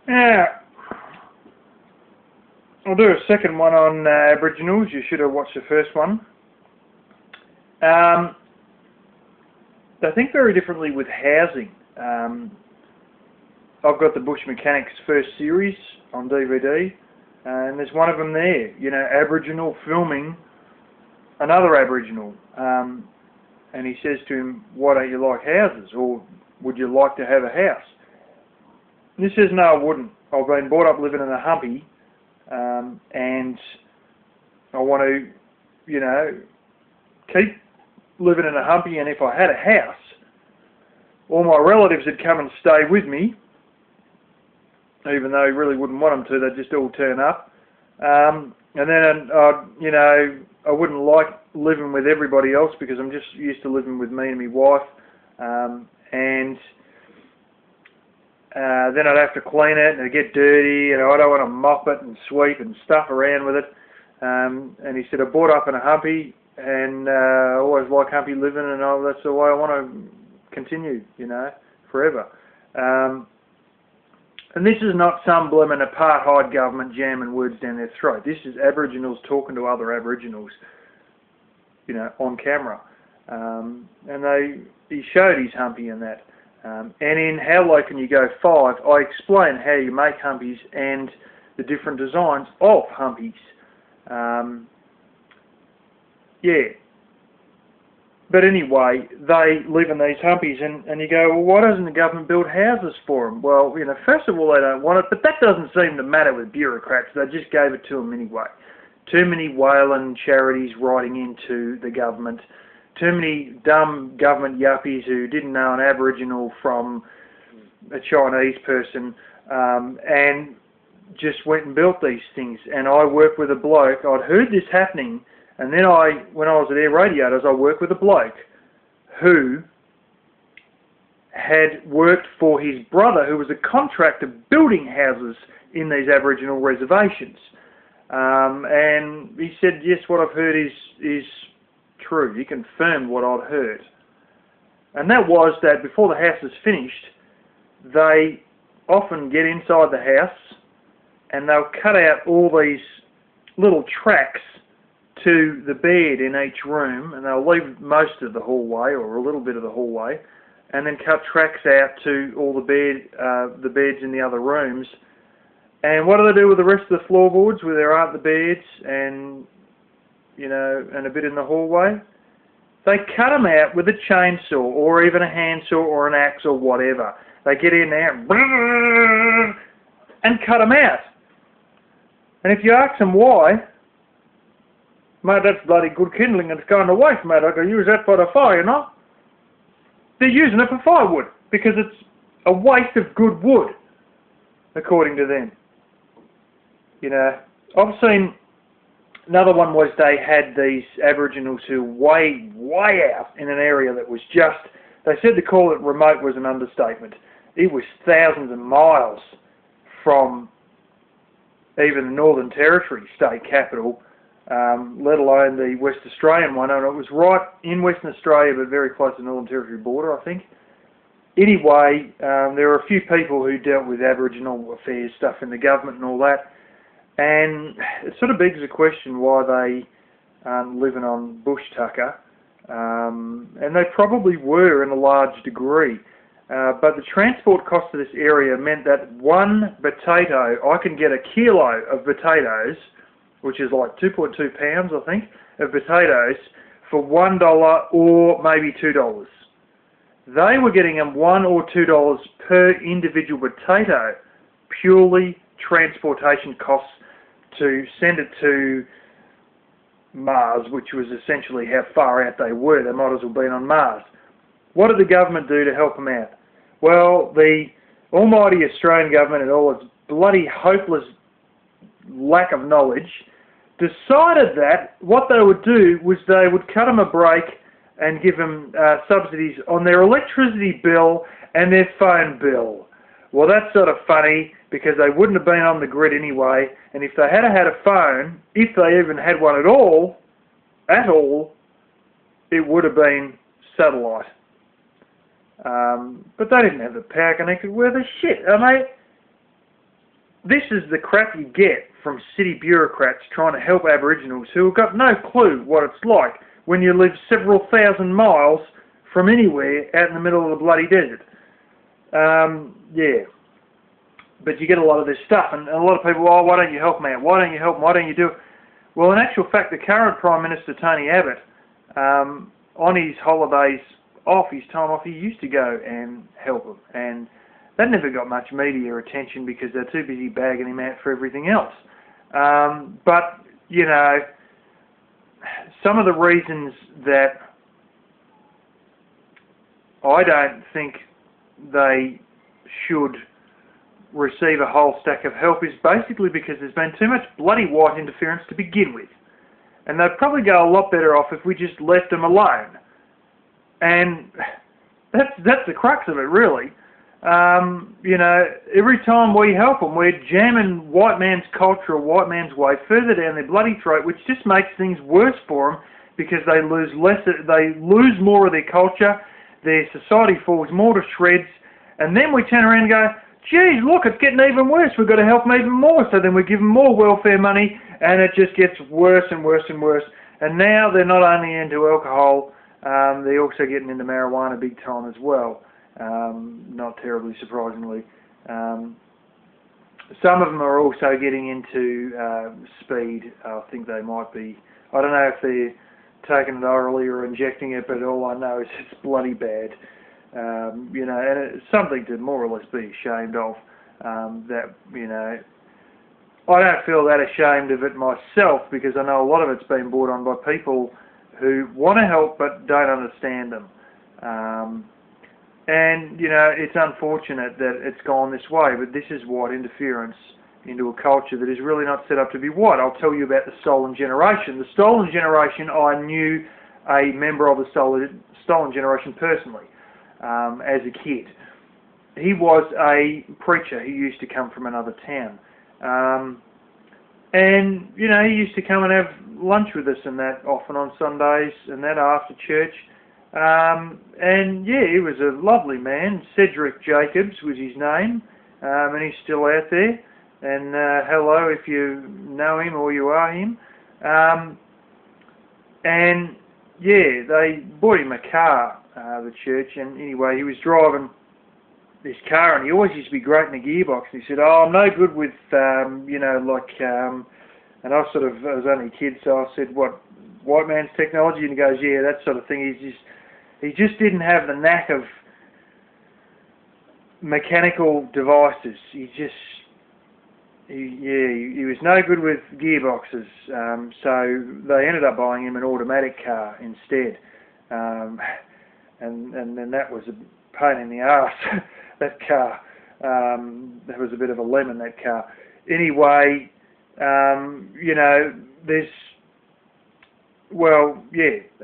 Now, I'll do a second one on Aboriginals. You should have watched the first one. They think very differently with housing. I've got the Bush Mechanics first series on DVD, and there's one of them there, you know, Aboriginal filming another Aboriginal, and he says to him, why don't you like houses, or would you like to have a house? And he says, no, I wouldn't. I've been brought up living in a humpy, and I want to, you know, keep living in a humpy, and if I had a house, all my relatives would come and stay with me, even though he really wouldn't want them to, they'd just all turn up. And then, you know, I wouldn't like living with everybody else because I'm just used to living with me and my wife. And then I'd have to clean it and it'd get dirty, and I don't want to mop it and sweep and stuff around with it. And he said, I brought up in a humpy, and I always like humpy living, and that's the way I want to continue, you know, forever. And this is not some blooming apartheid government jamming words down their throat. This is Aboriginals talking to other Aboriginals, you know, on camera. And he showed his humpy in that. And in How Low Can You Go 5, I explain how you make humpies and the different designs of humpies. Yeah. But anyway, they live in these humpies, and you go, well, why doesn't the government build houses for them? Well, you know, first of all, they don't want it, but that doesn't seem to matter with bureaucrats. They just gave it to them anyway. Too many whaling charities writing into the government. Too many dumb government yuppies who didn't know an Aboriginal from a Chinese person, and just went and built these things. And I worked with a bloke. I'd heard this happening. And then when I was at Air Radiators, I worked with a bloke who had worked for his brother, who was a contractor building houses in these Aboriginal reservations. And he said, yes, what I've heard is true. He confirmed what I'd heard. And that was that before the house is finished, they often get inside the house and they'll cut out all these little tracks to the bed in each room, and they'll leave most of the hallway or a little bit of the hallway, and then cut tracks out to all the beds in the other rooms. And what do they do with the rest of the floorboards where there aren't the beds and, you know, and a bit in the hallway? They cut them out with a chainsaw or even a handsaw or an axe or whatever. They get in there and cut them out. And if you ask them why, mate, that's bloody good kindling and it's going to waste, mate. I can use that for the fire, you know? They're using it for firewood because it's a waste of good wood, according to them. You know, I've seen another one was they had these Aboriginals who way out in an area that was just, they said to call it remote was an understatement. It was thousands of miles from even the Northern Territory state capital, let alone the West Australian one, and it was right in Western Australia but very close to the Northern Territory border, I think. Anyway, there were a few people who dealt with Aboriginal affairs stuff in the government and all that, and it sort of begs the question why they aren't living on bush tucker, and they probably were in a large degree, but the transport cost to this area meant that one potato, I can get a kilo of potatoes, which is like 2.2 pounds, I think, of potatoes for $1 or maybe $2. They were getting them $1 or $2 per individual potato, purely transportation costs to send it to Mars, which was essentially how far out they were. They might as well been on Mars. What did the government do to help them out? Well, the almighty Australian government and all its bloody hopeless lack of knowledge decided that what they would do was they would cut them a break and give them subsidies on their electricity bill and their phone bill. Well, that's sort of funny because they wouldn't have been on the grid anyway, and if they had had a phone, if they even had one at all, it would have been satellite. But they didn't have the power connected worth a shit. I mean, this is the crap you get from city bureaucrats trying to help Aboriginals who have got no clue what it's like when you live several thousand miles from anywhere out in the middle of the bloody desert. Yeah. But you get a lot of this stuff, and a lot of people, oh, why don't you help me out? Why don't you help me? Why don't you do it? Well, in actual fact, the current Prime Minister, Tony Abbott, on his holidays off, his time off, he used to go and help them. And that never got much media attention because they're too busy bagging him out for everything else. But, you know, some of the reasons that I don't think they should receive a whole stack of help is basically because there's been too much bloody white interference to begin with. And they'd probably go a lot better off if we just left them alone. And that's the crux of it, really. You know, every time we help them, we're jamming white man's culture or white man's way further down their bloody throat, which just makes things worse for them because they lose more of their culture, their society falls more to shreds, and then we turn around and go, geez, look, it's getting even worse. We've got to help them even more. So then we give them more welfare money, and it just gets worse and worse and worse. And now they're not only into alcohol, they're also getting into marijuana big time as well. Not terribly surprisingly. Some of them are also getting into speed. I think they might be. I don't know if they're taking it orally or injecting it, but all I know is it's bloody bad. You know, and it's something to more or less be ashamed of. That, you know, I don't feel that ashamed of it myself because I know a lot of it's been brought on by people who want to help but don't understand them. And, you know, it's unfortunate that it's gone this way, but this is white interference into a culture that is really not set up to be white. I'll tell you about the Stolen Generation. The Stolen Generation, I knew a member of the Stolen Generation personally. As a kid. He was a preacher. He used to come from another town. And, you know, he used to come and have lunch with us and that often on Sundays and that after church. And, yeah, he was a lovely man. Cedric Jacobs was his name. And he's still out there. And hello if you know him or you are him. And, yeah, they bought him a car. The church, and anyway, he was driving this car, and he always used to be grating the gearbox, and he said, oh, I'm no good with, you know, like, and I was only a kid, so I said, what, white man's technology? And he goes, yeah, that sort of thing. He just didn't have the knack of mechanical devices. He was no good with gearboxes, so they ended up buying him an automatic car instead. And then that was a pain in the arse, that car. That was a bit of a lemon, that car. Anyway, you know,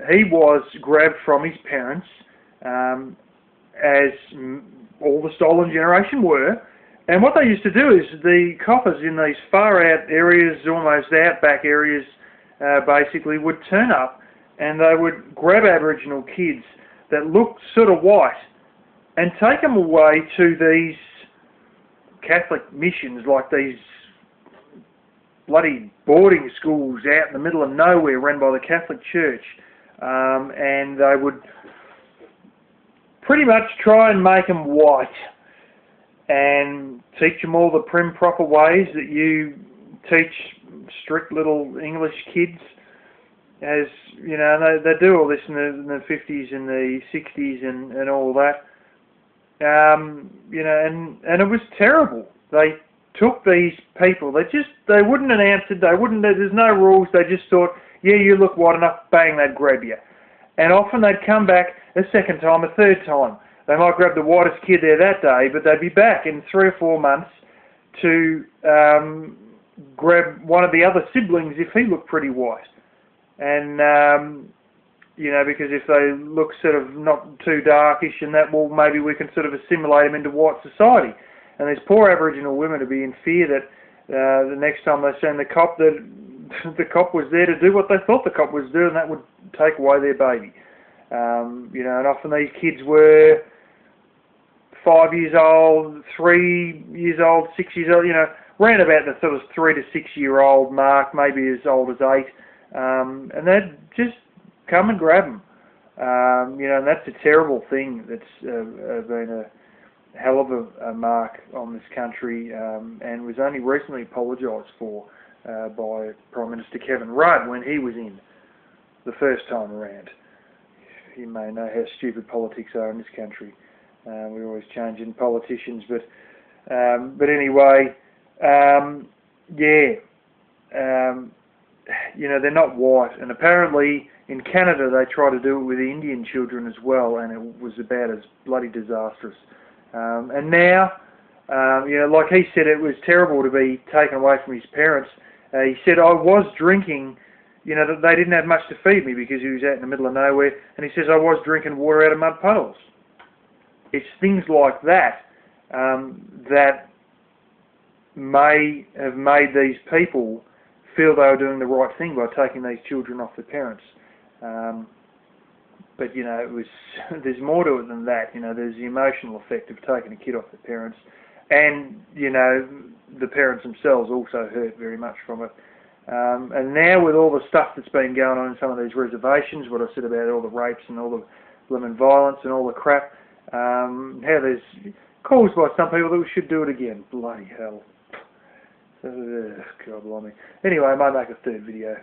he was grabbed from his parents, as all the Stolen Generation were. And what they used to do is the coppers in these far out areas, almost outback areas, basically would turn up and they would grab Aboriginal kids that looked sort of white and take them away to these Catholic missions, like these bloody boarding schools out in the middle of nowhere run by the Catholic Church, and they would pretty much try and make them white and teach them all the prim proper ways that you teach strict little English kids. As you know, they do all this in the 50s and the 60s and all that. You know, and it was terrible. They took these people. They wouldn't announce it. There's no rules. They just thought, yeah, you look white enough, bang, they'd grab you. And often they'd come back a second time, a third time. They might grab the whitest kid there that day, but they'd be back in 3 or 4 months to grab one of the other siblings if he looked pretty white. And, you know, because if they look sort of not too darkish and that, well, maybe we can sort of assimilate them into white society. And these poor Aboriginal women would be in fear that the next time they send the cop, that the cop was there to do what they thought the cop was doing, and that would take away their baby. You know, and often these kids were 5 years old, 3 years old, 6 years old, you know, around about the sort of 3 to 6 year old mark, maybe as old as 8, and they'd just come and grab them. You know, and that's a terrible thing. That's been a hell of a mark on this country, and was only recently apologised for by Prime Minister Kevin Rudd when he was in the first time around. You may know how stupid politics are in this country. We're always changing politicians, but anyway, yeah, you know, they're not white, and apparently in Canada they try to do it with the Indian children as well, and it was about as bloody disastrous. And now, you know, like he said, it was terrible to be taken away from his parents. He said, I was drinking, you know, that they didn't have much to feed me because he was out in the middle of nowhere, and he says I was drinking water out of mud puddles. It's things like that that may have made these people feel they were doing the right thing by taking these children off their parents. But, you know, there's more to it than that. You know, there's the emotional effect of taking a kid off their parents, and, you know, the parents themselves also hurt very much from it. And now with all the stuff that's been going on in some of these reservations, what I said about all the rapes and all the blooming violence and all the crap, how there's calls by some people that we should do it again. Bloody hell. God blimey. Anyway, I might make a third video.